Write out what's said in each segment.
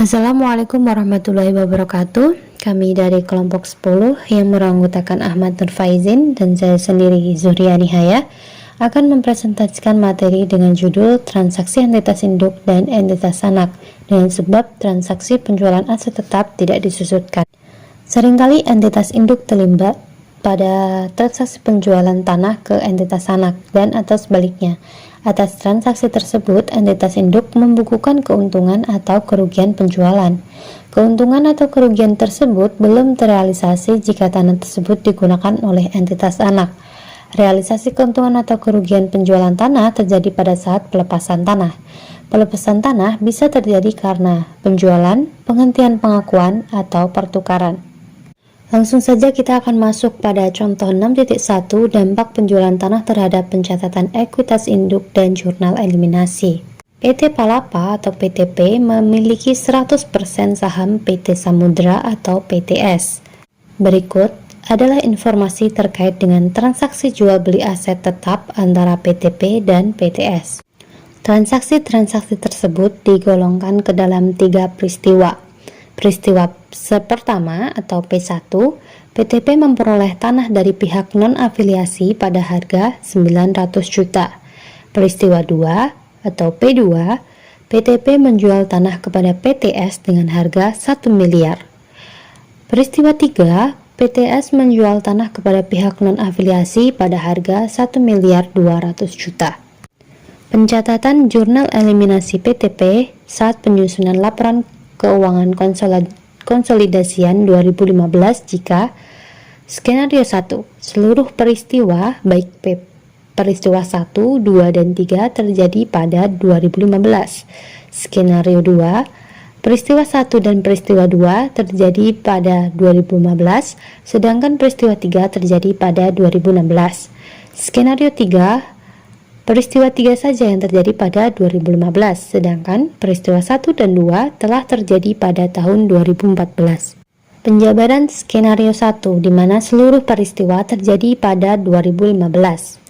Assalamualaikum warahmatullahi wabarakatuh. Kami dari kelompok 10 yang beranggotakan Ahmad Nur Faizin dan saya sendiri Zuhriani Haya akan mempresentasikan materi dengan judul transaksi entitas induk dan entitas anak dengan sebab transaksi penjualan aset tetap tidak disusutkan. Seringkali entitas induk terlibat pada transaksi penjualan tanah ke entitas anak dan atau sebaliknya. Atas transaksi tersebut, entitas induk membukukan keuntungan atau kerugian penjualan. Keuntungan atau kerugian tersebut belum terrealisasi jika tanah tersebut digunakan oleh entitas anak. Realisasi keuntungan atau kerugian penjualan tanah terjadi pada saat pelepasan tanah. Pelepasan tanah bisa terjadi karena penjualan, penghentian pengakuan, atau pertukaran. Langsung saja kita akan masuk pada contoh 6.1 dampak penjualan tanah terhadap pencatatan ekuitas induk dan jurnal eliminasi. PT Palapa atau PTP memiliki 100% saham PT Samudra atau PTS. Berikut adalah informasi terkait dengan transaksi jual beli aset tetap antara PTP dan PTS. Transaksi-transaksi tersebut digolongkan ke dalam 3 peristiwa. Peristiwa pertama atau P1, PTP memperoleh tanah dari pihak non-afiliasi pada harga 900 juta. Peristiwa 2 atau P2, PTP menjual tanah kepada PTS dengan harga 1 miliar. Peristiwa 3, PTS menjual tanah kepada pihak non-afiliasi pada harga 1 miliar 200 juta. Pencatatan jurnal eliminasi PTP saat penyusunan laporan keuangan konsolidasian 2015 jika skenario 1, seluruh peristiwa baik peristiwa 1, 2, dan 3 terjadi pada 2015. Skenario 2, peristiwa 1 dan peristiwa 2 terjadi pada 2015, sedangkan peristiwa 3 terjadi pada 2016. Skenario 3, peristiwa 3 saja yang terjadi pada 2015, sedangkan peristiwa 1 dan 2 telah terjadi pada tahun 2014. Penjabaran skenario 1, di mana seluruh peristiwa terjadi pada 2015.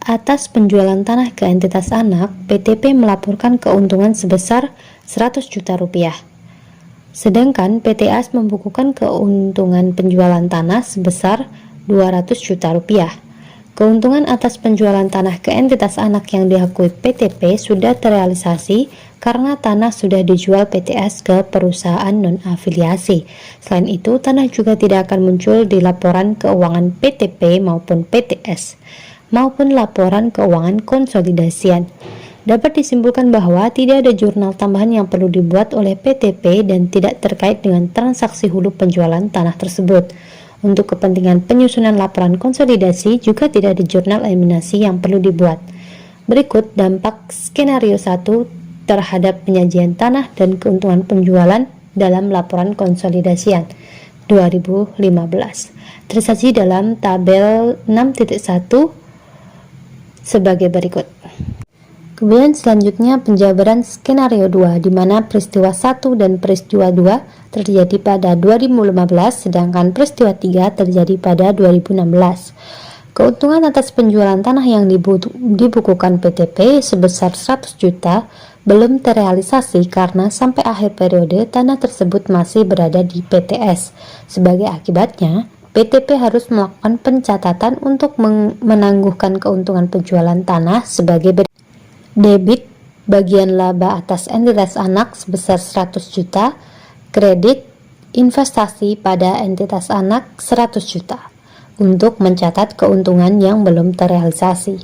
Atas penjualan tanah ke entitas anak, PTP melaporkan keuntungan sebesar 100 juta rupiah. Sedangkan PTS membukukan keuntungan penjualan tanah sebesar 200 juta rupiah. Keuntungan atas penjualan tanah ke entitas anak yang diakui PTP sudah terrealisasi karena tanah sudah dijual PTS ke perusahaan non-afiliasi. Selain itu, tanah juga tidak akan muncul di laporan keuangan PTP maupun PTS, maupun laporan keuangan konsolidasian. Dapat disimpulkan bahwa tidak ada jurnal tambahan yang perlu dibuat oleh PTP dan tidak terkait dengan transaksi hulu penjualan tanah tersebut. Untuk kepentingan penyusunan laporan konsolidasi juga tidak ada jurnal eliminasi yang perlu dibuat. Berikut dampak skenario 1 terhadap penyajian tanah dan keuntungan penjualan dalam laporan konsolidasian 2015. Tersaji dalam tabel 6.1 sebagai berikut. Kemudian selanjutnya penjabaran skenario 2, di mana peristiwa 1 dan peristiwa 2 terjadi pada 2015, sedangkan peristiwa 3 terjadi pada 2016. Keuntungan atas penjualan tanah yang dibukukan PTP sebesar 100 juta belum terrealisasi karena sampai akhir periode tanah tersebut masih berada di PTS. Sebagai akibatnya, PTP harus melakukan pencatatan untuk menangguhkan keuntungan penjualan tanah sebagai berikut. Debit bagian laba atas entitas anak sebesar 100 juta, kredit investasi pada entitas anak 100 juta untuk mencatat keuntungan yang belum terrealisasi.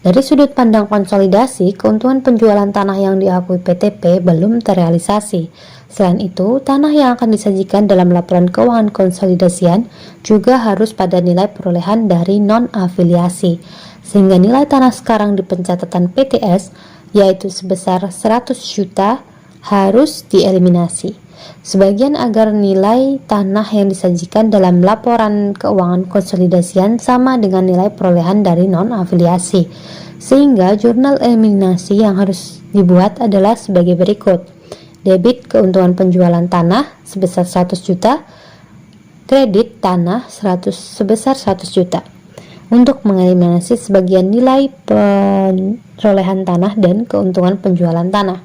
Dari sudut pandang konsolidasi, keuntungan penjualan tanah yang diakui PTP belum terrealisasi. Selain itu, tanah yang akan disajikan dalam laporan keuangan konsolidasian juga harus pada nilai perolehan dari non-afiliasi, sehingga nilai tanah sekarang di pencatatan PTS yaitu sebesar 100 juta harus dieliminasi. Sebagian agar nilai tanah yang disajikan dalam laporan keuangan konsolidasian sama dengan nilai perolehan dari non-afiliasi, sehingga jurnal eliminasi yang harus dibuat adalah sebagai berikut. Debit keuntungan penjualan tanah sebesar 100 juta, kredit tanah sebesar 100 juta. Untuk mengeliminasi sebagian nilai perolehan tanah dan keuntungan penjualan tanah.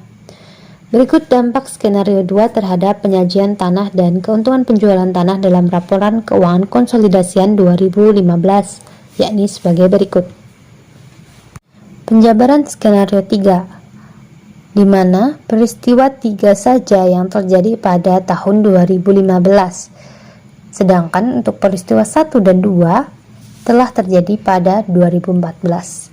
Berikut dampak skenario 2 terhadap penyajian tanah dan keuntungan penjualan tanah dalam laporan keuangan konsolidasian 2015, yakni sebagai berikut. Penjabaran skenario 3, di mana peristiwa 3 saja yang terjadi pada tahun 2015, sedangkan untuk peristiwa 1 dan 2 telah terjadi pada 2014.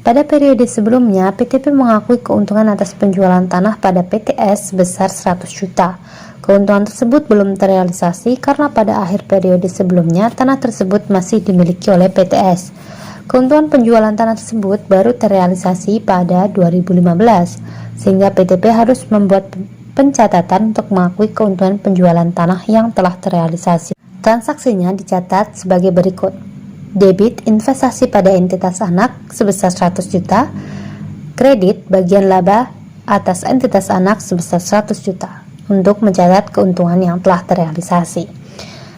Pada periode sebelumnya, PTP mengakui keuntungan atas penjualan tanah pada PTS sebesar 100 juta. Keuntungan tersebut belum terrealisasi karena pada akhir periode sebelumnya tanah tersebut masih dimiliki oleh PTS. Keuntungan penjualan tanah tersebut baru terrealisasi pada 2015, sehingga PTP harus membuat pencatatan untuk mengakui keuntungan penjualan tanah yang telah terrealisasi. Transaksinya dicatat sebagai berikut. Debit investasi pada entitas anak sebesar 100 juta, kredit bagian laba atas entitas anak sebesar 100 juta untuk mencatat keuntungan yang telah terrealisasi.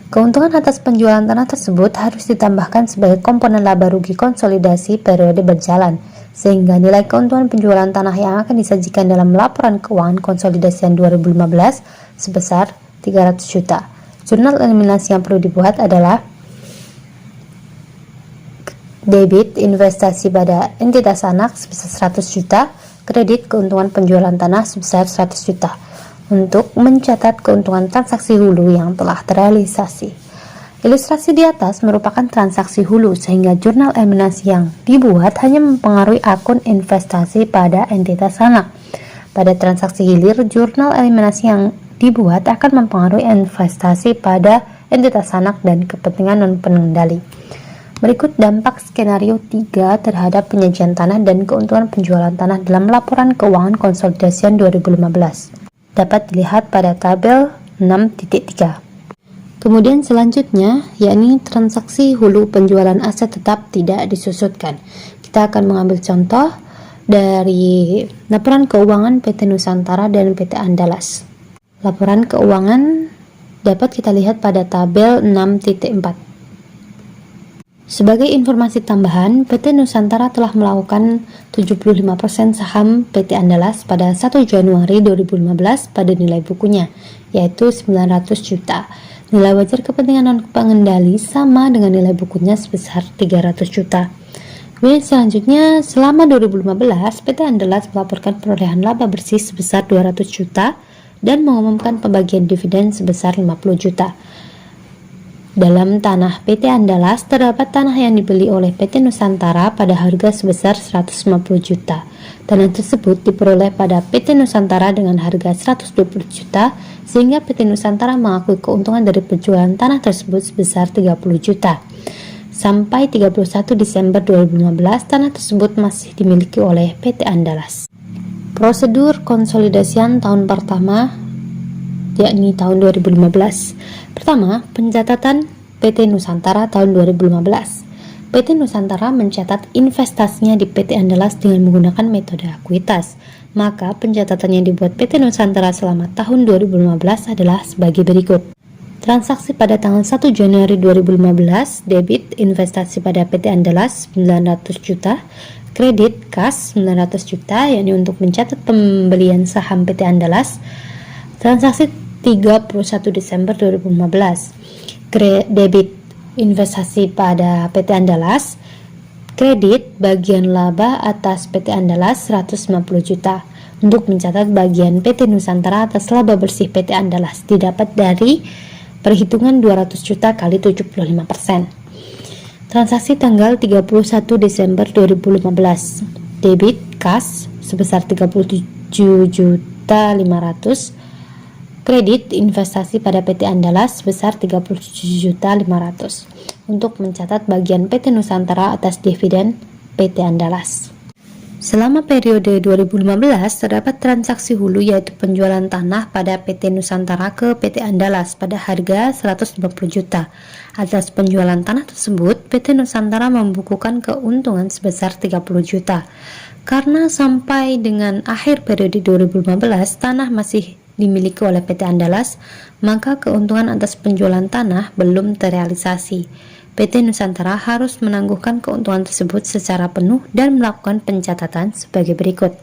Keuntungan atas penjualan tanah tersebut harus ditambahkan sebagai komponen laba rugi konsolidasi periode berjalan, sehingga nilai keuntungan penjualan tanah yang akan disajikan dalam laporan keuangan konsolidasian 2015 sebesar 300 juta. Jurnal eliminasi yang perlu dibuat adalah debit investasi pada entitas anak sebesar 100 juta, kredit keuntungan penjualan tanah sebesar 100 juta untuk mencatat keuntungan transaksi hulu yang telah terrealisasi. Ilustrasi di atas merupakan transaksi hulu, sehingga jurnal eliminasi yang dibuat hanya mempengaruhi akun investasi pada entitas anak. Pada transaksi hilir, jurnal eliminasi yang dibuat akan mempengaruhi investasi pada entitas anak dan kepentingan non-pengendali. Berikut dampak skenario 3 terhadap penyajian tanah dan keuntungan penjualan tanah dalam laporan keuangan konsolidasian 2015. Dapat dilihat pada tabel 6.3. Kemudian selanjutnya, yakni transaksi hulu penjualan aset tetap tidak disusutkan. Kita akan mengambil contoh dari laporan keuangan PT Nusantara dan PT Andalas. Laporan keuangan dapat kita lihat pada tabel 6.4. Sebagai informasi tambahan, PT Nusantara telah melakukan 75% saham PT Andalas pada 1 Januari 2015 pada nilai bukunya, yaitu 900 juta. Nilai wajar kepentingan non-pengendali sama dengan nilai bukunya sebesar 300 juta. Kemudian selanjutnya, selama 2015, PT Andalas melaporkan perolehan laba bersih sebesar 200 juta dan mengumumkan pembagian dividen sebesar 50 juta. Dalam tanah PT Andalas terdapat tanah yang dibeli oleh PT Nusantara pada harga sebesar 150 juta. Tanah tersebut diperoleh pada PT Nusantara dengan harga 120 juta, sehingga PT Nusantara mengakui keuntungan dari penjualan tanah tersebut sebesar 30 juta. Sampai 31 Desember 2015, tanah tersebut masih dimiliki oleh PT Andalas. Prosedur konsolidasian tahun pertama, yakni tahun 2015. Pertama, pencatatan PT Nusantara tahun 2015. PT Nusantara mencatat investasinya di PT Andalas dengan menggunakan metode akuitas. Maka pencatatan yang dibuat PT Nusantara selama tahun 2015 adalah sebagai berikut. Transaksi pada tanggal 1 Januari 2015, debit investasi pada PT Andalas 900 juta, kredit kas 900 juta, yakni untuk mencatat pembelian saham PT Andalas. Transaksi 31 Desember 2015, debit investasi pada PT Andalas, kredit bagian laba atas PT Andalas 150 juta untuk mencatat bagian PT Nusantara atas laba bersih PT Andalas didapat dari perhitungan 200 juta kali 75%. Transaksi tanggal 31 Desember 2015, debit kas sebesar 37.500.000, kredit investasi pada PT Andalas sebesar 37.500.000 untuk mencatat bagian PT Nusantara atas dividen PT Andalas. Selama periode 2015 terdapat transaksi hulu, yaitu penjualan tanah pada PT Nusantara ke PT Andalas pada harga 150 juta. Atas penjualan tanah tersebut, PT Nusantara membukukan keuntungan sebesar 30 juta. Karena sampai dengan akhir periode 2015 tanah masih dimiliki oleh PT Andalas, maka keuntungan atas penjualan tanah belum terrealisasi. PT Nusantara harus menangguhkan keuntungan tersebut secara penuh dan melakukan pencatatan sebagai berikut.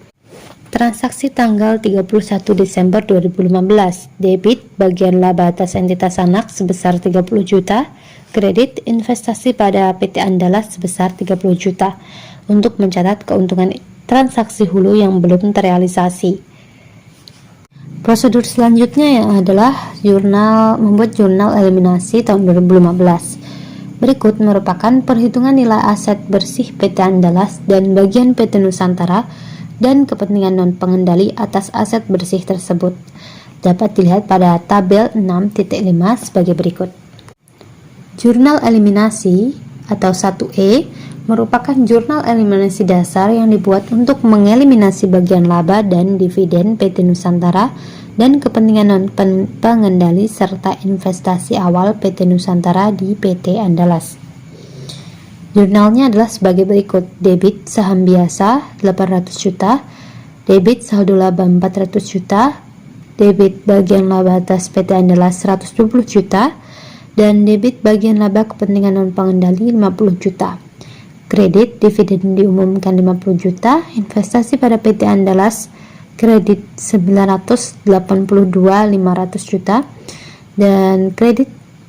Transaksi tanggal 31 Desember 2015, debit bagian laba atas entitas anak sebesar 30 juta, kredit investasi pada PT Andalas sebesar 30 juta untuk mencatat keuntungan transaksi hulu yang belum terrealisasi. Prosedur selanjutnya adalah membuat jurnal eliminasi tahun 2015. Berikut merupakan perhitungan nilai aset bersih PT Andalas dan bagian PT Nusantara dan kepentingan non-pengendali atas aset bersih tersebut. Dapat dilihat pada tabel 6.5 sebagai berikut. Jurnal eliminasi atau 1E merupakan jurnal eliminasi dasar yang dibuat untuk mengeliminasi bagian laba dan dividen PT Nusantara dan kepentingan non-pengendali serta investasi awal PT Nusantara di PT Andalas. Jurnalnya adalah sebagai berikut: debit saham biasa 800 juta, debit saldo laba 400 juta, debit bagian laba atas PT Andalas 120 juta, dan debit bagian laba kepentingan non-pengendali 50 juta. Kredit dividen diumumkan 50 juta, investasi pada PT Andalas kredit 982.500 juta, dan kredit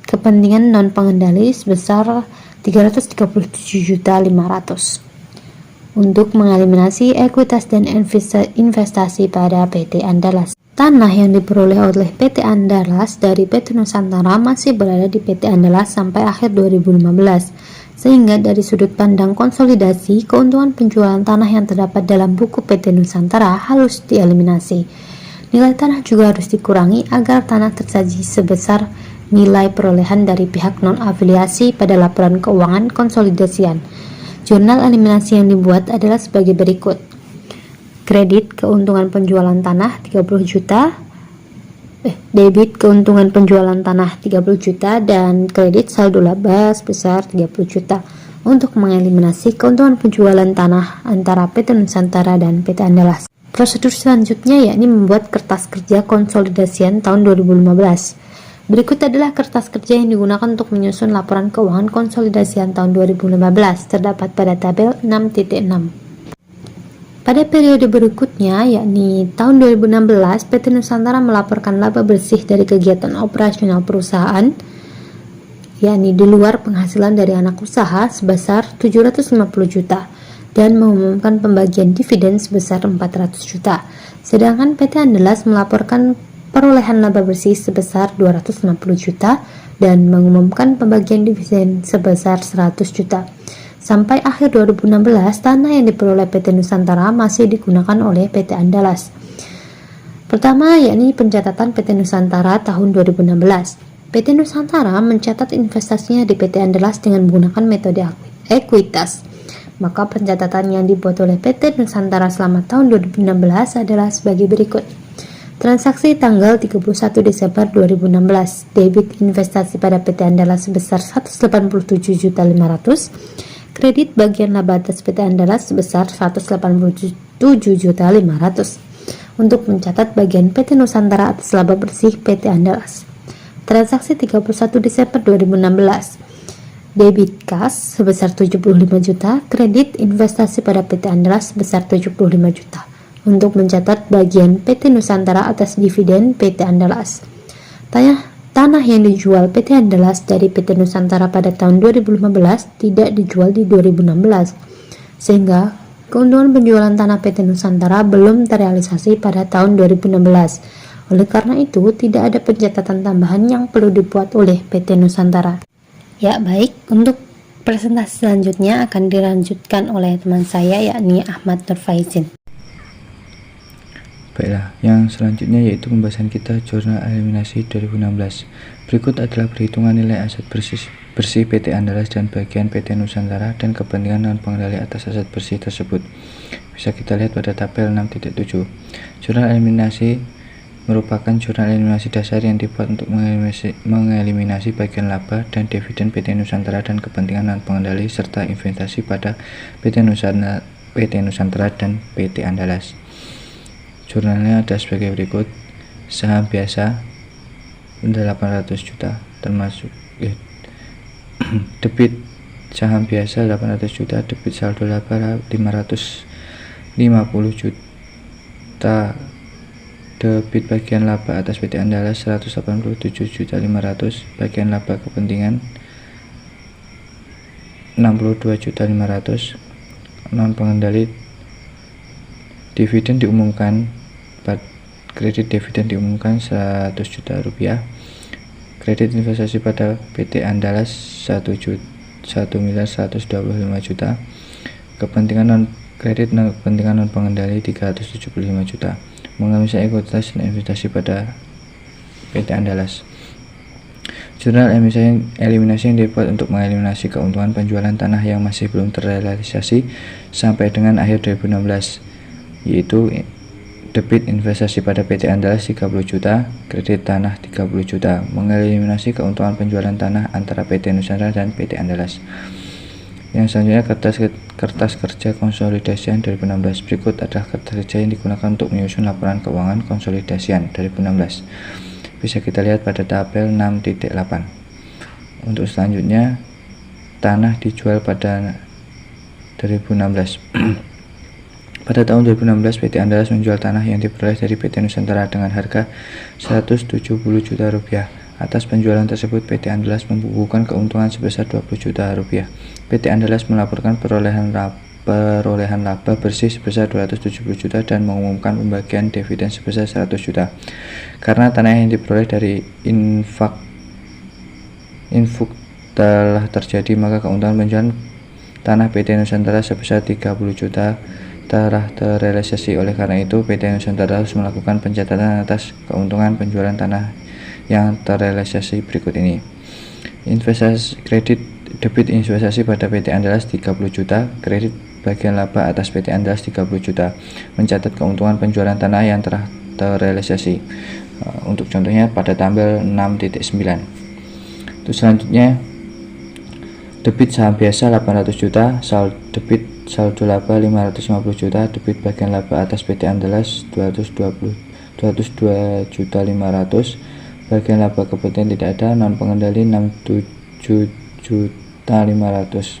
kepentingan non-pengendali sebesar 337.500.000 untuk mengeliminasi ekuitas dan investasi pada PT Andalas. Tanah yang diperoleh oleh PT Andalas dari PT Nusantara masih berada di PT Andalas sampai akhir 2015, sehingga dari sudut pandang konsolidasi, keuntungan penjualan tanah yang terdapat dalam buku PT Nusantara harus dieliminasi. Nilai tanah juga harus dikurangi agar tanah tersaji sebesar nilai perolehan dari pihak non-afiliasi pada laporan keuangan konsolidasian. Jurnal eliminasi yang dibuat adalah sebagai berikut: kredit keuntungan penjualan tanah 30 juta, debit keuntungan penjualan tanah 30 juta, dan kredit saldo laba sebesar 30 juta untuk mengeliminasi keuntungan penjualan tanah antara PT Nusantara dan PT Andalas. Prosedur selanjutnya yakni membuat kertas kerja konsolidasian tahun 2015. Berikut adalah kertas kerja yang digunakan untuk menyusun laporan keuangan konsolidasian tahun 2015, terdapat pada tabel 6.6. Pada periode berikutnya, yakni tahun 2016, PT Nusantara melaporkan laba bersih dari kegiatan operasional perusahaan, yakni di luar penghasilan dari anak usaha sebesar 750 juta, dan mengumumkan pembagian dividen sebesar 400 juta. Sedangkan PT Andalas melaporkan perolehan laba bersih sebesar 250 juta dan mengumumkan pembagian dividen sebesar 100 juta. Sampai akhir 2016, tanah yang diperoleh PT Nusantara masih digunakan oleh PT Andalas. Pertama, yakni pencatatan PT Nusantara tahun 2016. PT Nusantara mencatat investasinya di PT Andalas dengan menggunakan metode ekuitas. Maka pencatatan yang dibuat oleh PT Nusantara selama tahun 2016 adalah sebagai berikut. Transaksi tanggal 31 Desember 2016, debit investasi pada PT Andalas sebesar 187.500.000, kredit bagian laba atas PT Andalas sebesar 187.500.000 untuk mencatat bagian PT Nusantara atas laba bersih PT Andalas. Transaksi 31 Desember 2016, debit kas sebesar 75 juta, kredit investasi pada PT Andalas sebesar 75 juta untuk mencatat bagian PT Nusantara atas dividen PT Andalas. Tanah yang dijual PT Andalas dari PT Nusantara pada tahun 2015 tidak dijual di 2016, sehingga keuntungan penjualan tanah PT Nusantara belum terrealisasi pada tahun 2016. Oleh karena itu, tidak ada pencatatan tambahan yang perlu dibuat oleh PT Nusantara. Ya, baik, untuk presentasi selanjutnya akan dilanjutkan oleh teman saya, yakni Ahmad Nur Faizin. Baiklah, yang selanjutnya yaitu pembahasan kita jurnal eliminasi 2016. Berikut adalah perhitungan nilai aset bersih PT Andalas dan bagian PT Nusantara dan kepentingan non-pengendali atas aset bersih tersebut. Bisa kita lihat pada tabel 6.7. Jurnal eliminasi merupakan jurnal eliminasi dasar yang dibuat untuk mengeliminasi bagian laba dan dividen PT Nusantara dan kepentingan non-pengendali serta investasi pada PT Nusantara dan PT Andalas. Jurnalnya ada sebagai berikut: saham biasa 800 juta termasuk debit saham biasa 800 juta, debit saldo laba 550 juta, juta. Debit bagian laba atas PT Andalas 187.500.000, bagian laba kepentingan 62.500.000. Non pengendali dividen diumumkan, kredit dividen diumumkan 100 juta rupiah. Kredit investasi pada PT Andalas 1.125.000.000. Kepentingan non kredit kepentingan non pengendali 375 juta. Mengemisah ekuitas dan investasi pada PT Andalas. Jurnal eliminasi yang dibuat untuk mengeliminasi keuntungan penjualan tanah yang masih belum terrealisasi sampai dengan akhir 2016, yaitu debit investasi pada PT Andalas 30 juta, kredit tanah 30 juta, mengeliminasi keuntungan penjualan tanah antara PT Nusantara dan PT Andalas. Yang selanjutnya kertas kerja konsolidasian 2016. Berikut adalah kertas kerja yang digunakan untuk menyusun laporan keuangan konsolidasian 2016. Bisa kita lihat pada tabel 6.8. Untuk selanjutnya, tanah dijual pada 2016. Pada tahun 2016, PT Andalas menjual tanah yang diperoleh dari PT Nusantara dengan harga 170 juta rupiah. Atas penjualan tersebut, PT Andalas membukukan keuntungan sebesar 20 juta rupiah. PT Andalas melaporkan perolehan laba bersih sebesar 270 juta dan mengumumkan pembagian dividen sebesar 100 juta. Karena tanah yang diperoleh dari infak telah terjadi, maka keuntungan penjualan tanah PT Nusantara sebesar 30 juta telah terrealisasi. Oleh karena itu, PT Nusantara harus melakukan pencatatan atas keuntungan penjualan tanah yang terrealisasi berikut ini. Investasi kredit debit investasi pada PT Andalas 30 juta, kredit bagian laba atas PT Andalas 30 juta, mencatat keuntungan penjualan tanah yang telah terrealisasi. Untuk contohnya pada tabel 6.9. Terus selanjutnya, debit saham biasa 800 juta, debit saldo laba 550 juta, debit bagian laba atas PT Andalas 202.500.000, bagian laba kepentingan tidak ada, non pengendali 67.500.000.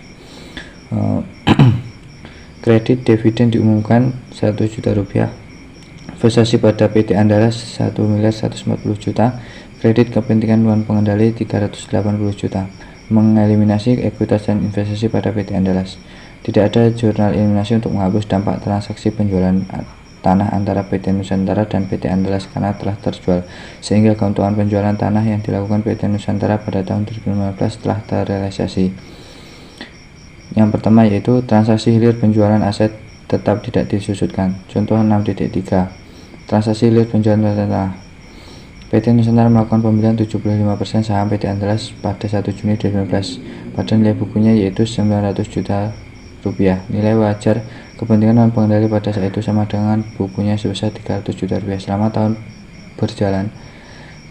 Kredit dividen diumumkan 1 juta rupiah. Investasi pada PT Andalas 1.140 juta, kredit kepentingan non pengendali 380 juta. Mengeliminasi ekuitas dan investasi pada PT Andalas. Tidak ada jurnal eliminasi untuk menghapus dampak transaksi penjualan tanah antara PT Nusantara dan PT Andalas karena telah terjual, sehingga keuntungan penjualan tanah yang dilakukan PT Nusantara pada tahun 2015 telah terrealisasi. Yang pertama yaitu transaksi hilir penjualan aset tetap tidak disusutkan. Contoh 6.3. Transaksi hilir penjualan tanah. PT Nusantara melakukan pembelian 75% saham PT Andalas pada 1 Juni 2015 pada nilai bukunya yaitu 900 juta rupiah. Nilai wajar kepentingan non pengendali pada saat itu sama dengan bukunya sebesar 300 juta rupiah. Selama tahun berjalan,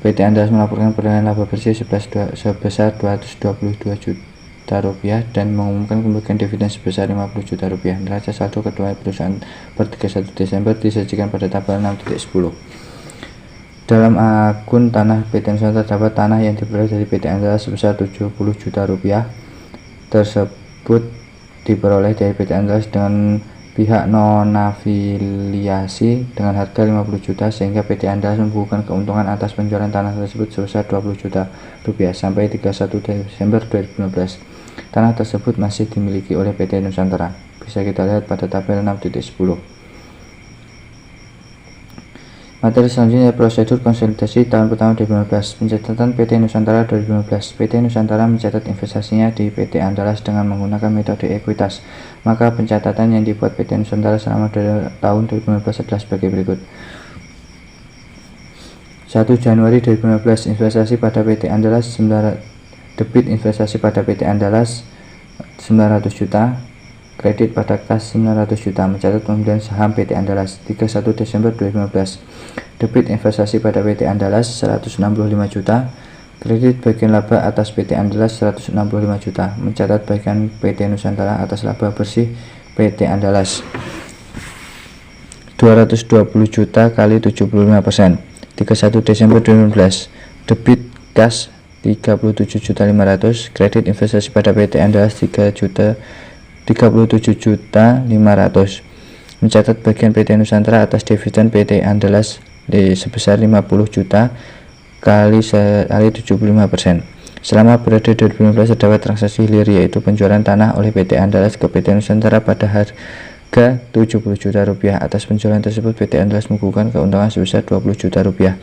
PT Andalas melaporkan perolehan laba bersih sebesar 222 juta rupiah dan mengumumkan pembagian dividen sebesar 50 juta rupiah. Neraca saldo kedua perusahaan per 31 Desember disajikan pada tabel 6.10. Dalam akun tanah PT Nusantara terdapat tanah yang diperoleh dari PT Andalas sebesar 70 juta rupiah. Tersebut diperoleh dari PT Andalas dengan pihak non-afiliasi dengan harga 50 juta, sehingga PT Andalas membukukan keuntungan atas penjualan tanah tersebut sebesar 20 juta rupiah sampai 31 Desember 2015. Tanah tersebut masih dimiliki oleh PT Nusantara. Bisa kita lihat pada tabel 6.10. Materi selanjutnya prosedur konsolidasi tahun pertama 2015. Pencatatan PT Nusantara 2015. PT Nusantara mencatat investasinya di PT Andalas dengan menggunakan metode ekuitas. Maka pencatatan yang dibuat PT Nusantara selama tahun 2015 adalah sebagai berikut. 1 Januari 2015 investasi pada PT Andalas debit investasi pada PT Andalas 900 juta. Kredit pada kas 900 juta, mencatat pembelian saham PT Andalas 31 Desember 2015. Debit investasi pada PT Andalas 165 juta. Kredit bagian laba atas PT Andalas 165 juta, mencatat bagian PT Nusantara atas laba bersih PT Andalas 220 juta kali 75%. 31 Desember 2015. Debit kas 37.500.000, kredit investasi pada PT Andalas 37.500.000. mencatat bagian PT Nusantara atas dividen PT Andalas sebesar 50 juta kali 75%. Selama periode 2015 terdapat transaksi hilir, yaitu penjualan tanah oleh PT Andalas ke PT Nusantara pada harga 70 juta rupiah. Atas penjualan tersebut PT Andalas mengukuhkan keuntungan sebesar 20 juta rupiah.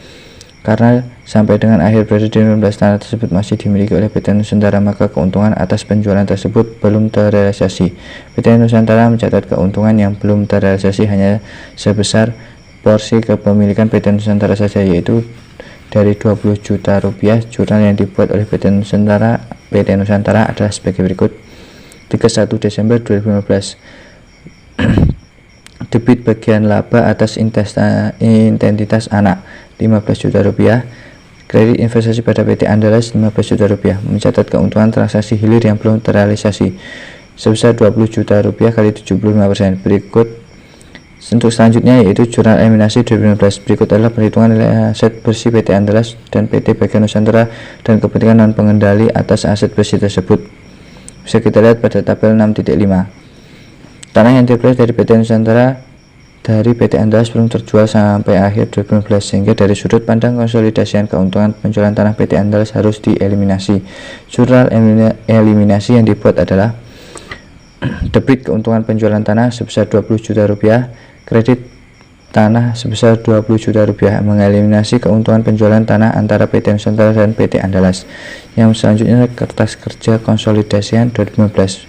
Karena sampai dengan akhir periode 2015 tanah tersebut masih dimiliki oleh PT Nusantara, maka keuntungan atas penjualan tersebut belum terrealisasi. PT Nusantara mencatat keuntungan yang belum terrealisasi hanya sebesar porsi kepemilikan PT Nusantara saja, yaitu dari 20 juta rupiah. Jurnal yang dibuat oleh PT Nusantara adalah sebagai berikut. 31 Desember 2015. Debit bagian laba atas identitas anak 15 juta rupiah. Kredit investasi pada PT Andalas 15 juta rupiah. Mencatat keuntungan transaksi hilir yang belum terrealisasi sebesar 20 juta rupiah kali 75%. Berikut untuk selanjutnya yaitu jurnal eliminasi 2015. Berikut adalah perhitungan nilai aset bersih PT Andalas dan PT Bagian Nusantara dan kepentingan non pengendali atas aset bersih tersebut. Bisa kita lihat pada tabel 6.5. Tanah yang diperoleh dari PT Nusantara dari PT Andalas belum terjual sampai akhir 2015, sehingga dari sudut pandang konsolidasian keuntungan penjualan tanah PT Andalas harus dieliminasi. Jurnal eliminasi yang dibuat adalah debit keuntungan penjualan tanah sebesar 20 juta rupiah, kredit tanah sebesar 20 juta rupiah, mengeliminasi keuntungan penjualan tanah antara PT Nusantara dan PT Andalas. Yang selanjutnya kertas kerja konsolidasian 2015.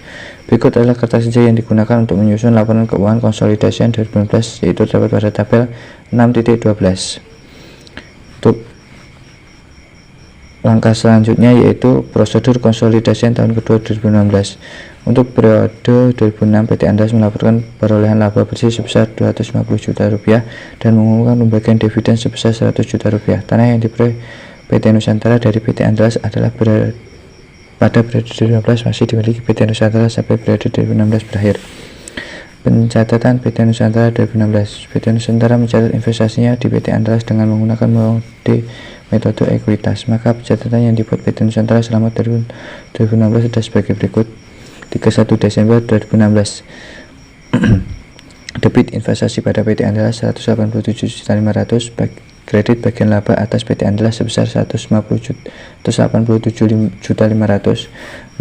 Berikut adalah kertas kerja yang digunakan untuk menyusun laporan keuangan konsolidasian 2015, yaitu terdapat pada tabel 6.12. Untuk langkah selanjutnya yaitu prosedur konsolidasian tahun kedua 2016. Untuk periode 2006, PT Andalas melaporkan perolehan laba bersih sebesar 250 juta rupiah dan mengumumkan pembagian dividen sebesar 100 juta rupiah. Tanah yang diperoleh PT Nusantara dari PT Andalas adalah pada periode 2015 masih dimiliki PT Nusantara sampai periode 2016 berakhir. Pencatatan PT Nusantara 2016. PT Nusantara mencatat investasinya di PT Andalas dengan menggunakan metode ekuitas. Maka pencatatan yang dibuat PT Nusantara selama 2016 sudah sebagai berikut. 31 Desember 2016. Debit investasi pada PT Andalas 187.500.000, kredit bagian laba atas PT Andalas sebesar 187.500.000.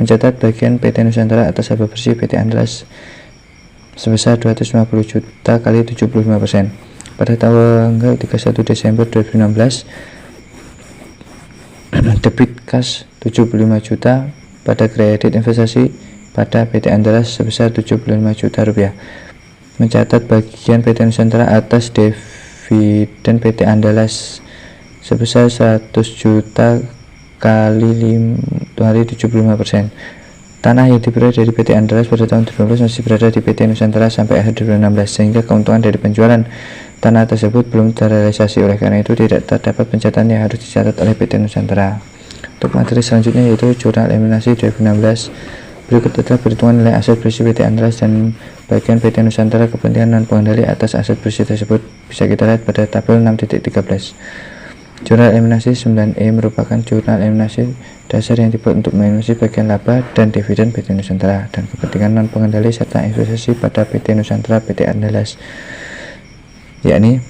Mencatat bagian PT Nusantara atas laba bersih PT Andalas sebesar 250 juta kali 75%. Pada tanggal 31 Desember 2016, debit kas 75 juta pada kredit investasi pada PT Andalas sebesar 75 juta rupiah. Mencatat bagian PT Nusantara atas dividen PT Andalas sebesar 100 juta kali 75%. Tanah yang diperoleh dari PT Andalas pada tahun 2015 masih berada di PT Nusantara sampai akhir 2016, sehingga keuntungan dari penjualan tanah tersebut belum terrealisasi. Oleh karena itu tidak terdapat pencatatan yang harus dicatat oleh PT Nusantara. Untuk materi selanjutnya yaitu jurnal eliminasi 2016. Berikut adalah perhitungan nilai aset bersih PT Andalas dan bagian PT Nusantara kepentingan non pengendali atas aset bersih tersebut. Bisa kita lihat pada tabel 6.13. Jurnal eliminasi 9E merupakan jurnal eliminasi dasar yang dibuat untuk mengeliminasi bagian laba dan dividen PT Nusantara dan kepentingan non pengendali serta investasi pada PT Nusantara PT Andalas, yakni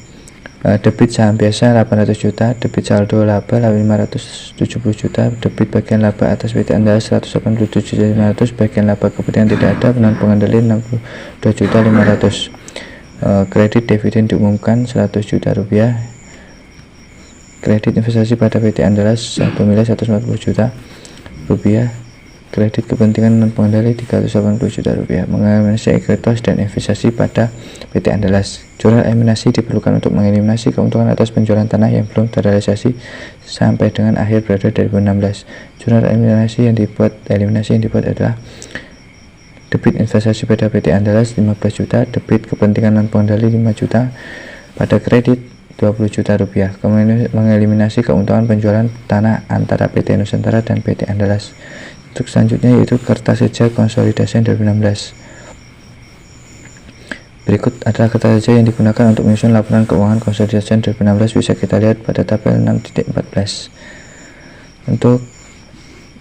debit saham biasa 800 juta, debit saldo laba 570 juta, debit bagian laba atas PT Andalas 187.500, bagian laba kepentingan tidak ada non pengendali 62.500. Kredit dividen diumumkan 100 juta rupiah. Kredit investasi pada PT Andalas 1.140 juta rupiah. Kredit kepentingan non pengendali 380 juta rupiah. Mengeliminasi ekuitas dan investasi pada PT Andalas. Jurnal eliminasi diperlukan untuk mengeliminasi keuntungan atas penjualan tanah yang belum terrealisasi sampai dengan akhir periode 2016. Jurnal eliminasi yang dibuat adalah debit investasi pada PT Andalas 15 juta, debit kepentingan non pengendali 5 juta, pada kredit 20 juta rupiah. Kemudian mengeliminasi keuntungan penjualan tanah antara PT Nusantara dan PT Andalas. Untuk selanjutnya yaitu kertas kerja konsolidasi 2016. Berikut adalah kertas kerja yang digunakan untuk menyusun laporan keuangan konsolidasi 2016. Bisa kita lihat pada tabel 6.14. Untuk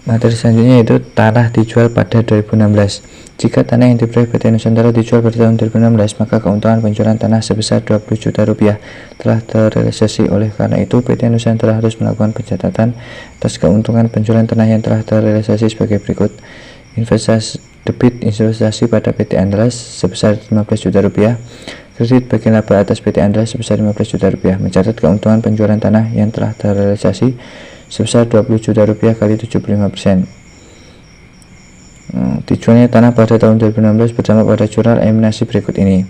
Materi selanjutnya yaitu tanah dijual pada 2016. Jika tanah yang diperoleh PT Nusantara dijual pada tahun 2016, maka keuntungan penjualan tanah sebesar 20 juta rupiah telah terrealisasi. Oleh karena itu, PT Nusantara harus melakukan pencatatan atas keuntungan penjualan tanah yang telah terrealisasi sebagai berikut. Debit investasi pada PT Andalas sebesar 15 juta rupiah. Kredit bagian laba atas PT Andalas sebesar 15 juta rupiah. Mencatat keuntungan penjualan tanah yang telah terrealisasi sebesar 20 juta rupiah kali 75%. Dijualnya tanah pada tahun 2016 berdampak pada jurnal eliminasi berikut ini.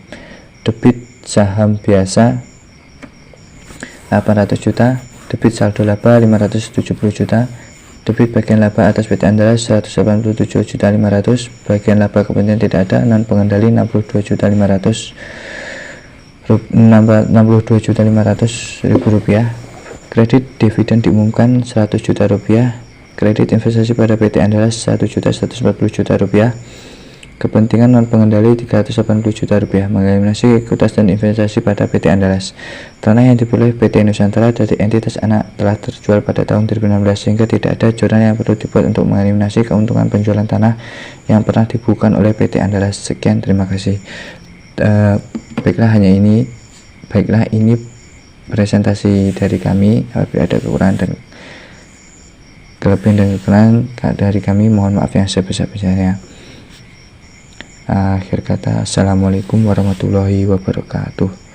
Debit saham biasa 800 juta, debit saldo laba 570 juta, debit bagian laba atas PT Andalas 187.500, bagian laba kepentingan tidak ada non pengendali 62.500 rupiah. Kredit dividen diumumkan 100 juta rupiah. Kredit investasi pada PT Andalas 1.140 juta rupiah. Kepentingan non pengendali 380 juta rupiah. Mengeliminasi ekuitas dan investasi pada PT Andalas. Tanah yang diperoleh PT Nusantara dari entitas anak telah terjual pada tahun 2016 sehingga tidak ada jurnal yang perlu dibuat untuk mengeliminasi keuntungan penjualan tanah yang pernah dibukukan oleh PT Andalas. Sekian, terima kasih. Baiklah ini presentasi dari kami. Apabila ada kekurangan dan kelebihan dan kekurangan dari kami, mohon maaf yang sebesar-besarnya. Akhir kata, assalamualaikum warahmatullahi wabarakatuh.